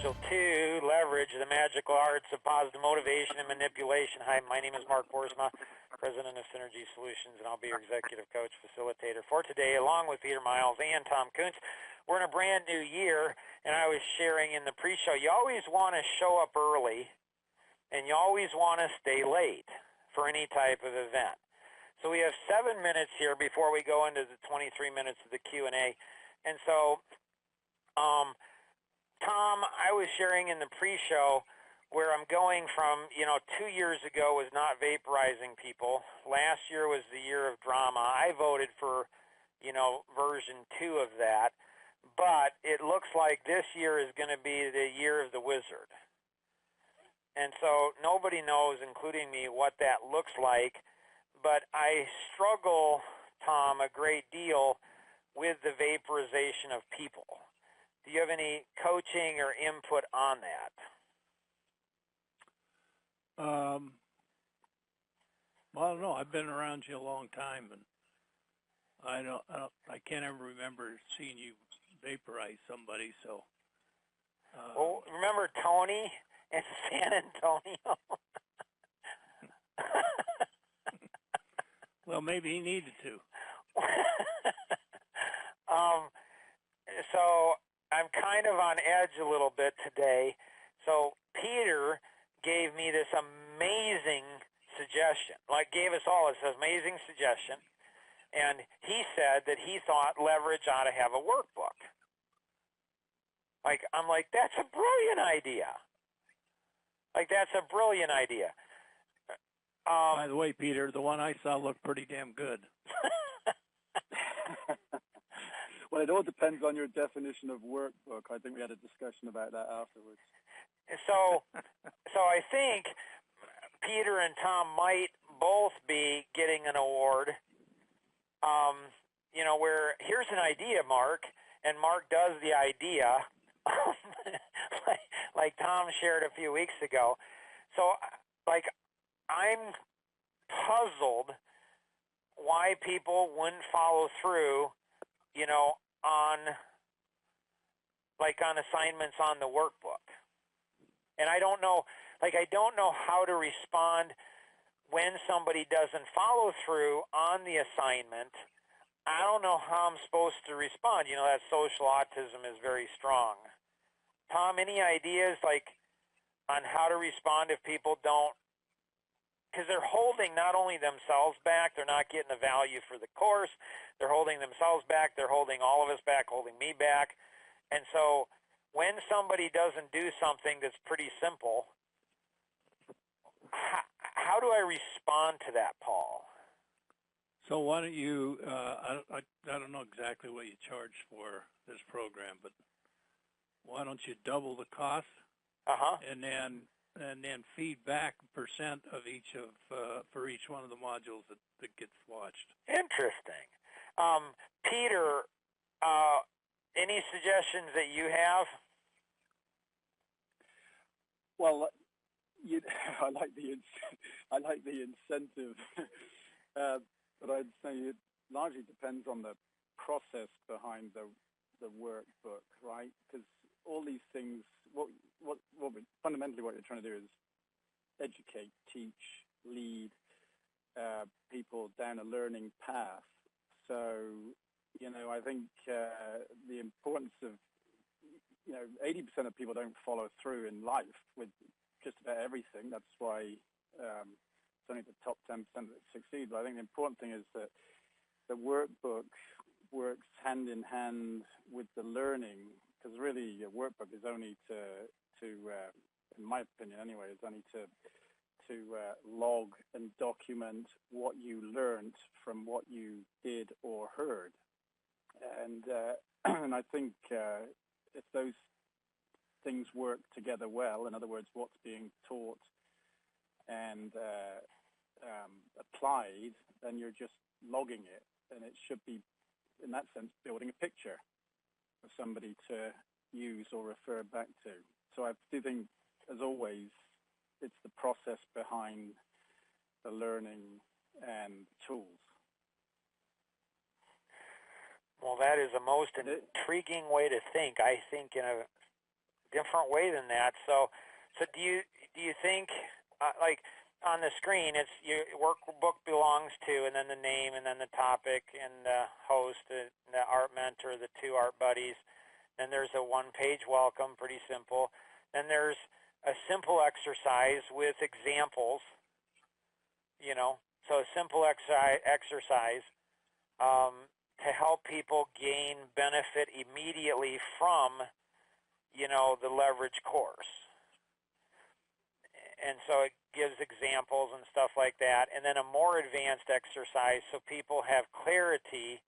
Module 2, Leverage, the Magical Arts of Positive Motivation and Manipulation. Hi, my name is Mark Boersma, President of Synergy Solutions, and I'll be your Executive Coach Facilitator for today, along with Peter Miles and Tom Kuntz. We're in a brand new year, and I was sharing in the pre-show, you always want to show up early, and you always want to stay late for any type of event. So we have 7 minutes here before we go into the 23 minutes of the Q&A. And so, Tom, I was sharing in the pre-show where I'm going from, 2 years ago was not vaporizing people. Last year was the year of drama. I voted for, version 2 of that. But it looks like this year is going to be the year of the wizard. And so nobody knows, including me, what that looks like. But I struggle, Tom, a great deal with the vaporization of people. Do you have any coaching or input on that? Well, I don't know. I've been around you a long time, and I can't ever remember seeing you vaporize somebody. So, well, remember Tony in San Antonio? Well, maybe he needed to. So I'm kind of on edge a little bit today. So Peter gave me this amazing suggestion, gave us all this amazing suggestion. And he said that he thought Leverage ought to have a workbook. I'm like, that's a brilliant idea. That's a brilliant idea. By the way, Peter, the one I saw looked pretty damn good. Well, it all depends on your definition of workbook. I think we had a discussion about that afterwards. So I think Peter and Tom might both be getting an award. Where here's an idea, Mark, and Mark does the idea, like Tom shared a few weeks ago. So, I'm puzzled why people wouldn't follow through, on assignments on the workbook. And I don't know how to respond when somebody doesn't follow through on the assignment. I don't know how I'm supposed to respond. That social autism is very strong. Tom, any ideas on how to respond if people don't? Because they're holding not only themselves back, they're not getting the value for the course, they're holding themselves back, they're holding all of us back, holding me back. And so when somebody doesn't do something that's pretty simple, how do I respond to that, Paul? So why don't you, I don't know exactly what you charge for this program, but why don't you double the cost? And then feedback percent of each for each one of the modules that gets watched. Interesting. Peter, any suggestions that you have? Well, I like the incentive, but I'd say it largely depends on the process behind the workbook, right? Because all these things, fundamentally what you're trying to do is educate, teach, lead people down a learning path. So, I think the importance of, 80% of people don't follow through in life with just about everything. That's why it's only the top 10% that succeed. But I think the important thing is that the workbook works hand in hand with the learning, because really a workbook is only to in my opinion anyway, is only to log and document what you learned from what you did or heard. And and I think if those things work together well, in other words, what's being taught and applied, then you're just logging it, and it should be, in that sense, building a picture for somebody to use or refer back to. So I do think, as always, it's the process behind the learning and tools. Well, that is a most intriguing way to think. I think in a different way than that. So do you think like on the screen, it's your workbook belongs to, and then the name, and then the topic, and the host, and the art mentor, the two art buddies. Then there's a one-page welcome, pretty simple. Then there's a simple exercise with examples, so a simple exercise to help people gain benefit immediately from, the leverage course. And so it gives examples and stuff like that. And then a more advanced exercise so people have clarity.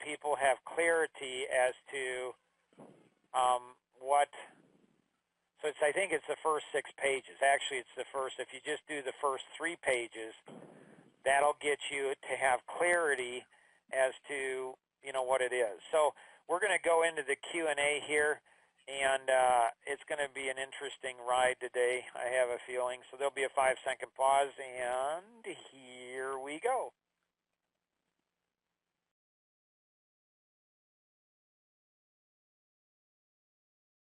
People have clarity as to what. So I think it's the first 6 pages. Actually, it's the first. If you just do the first 3 pages, that'll get you to have clarity as to what it is. So we're going to go into the Q&A here. And it's going to be an interesting ride today, I have a feeling. So there'll be a 5-second pause, and here we go.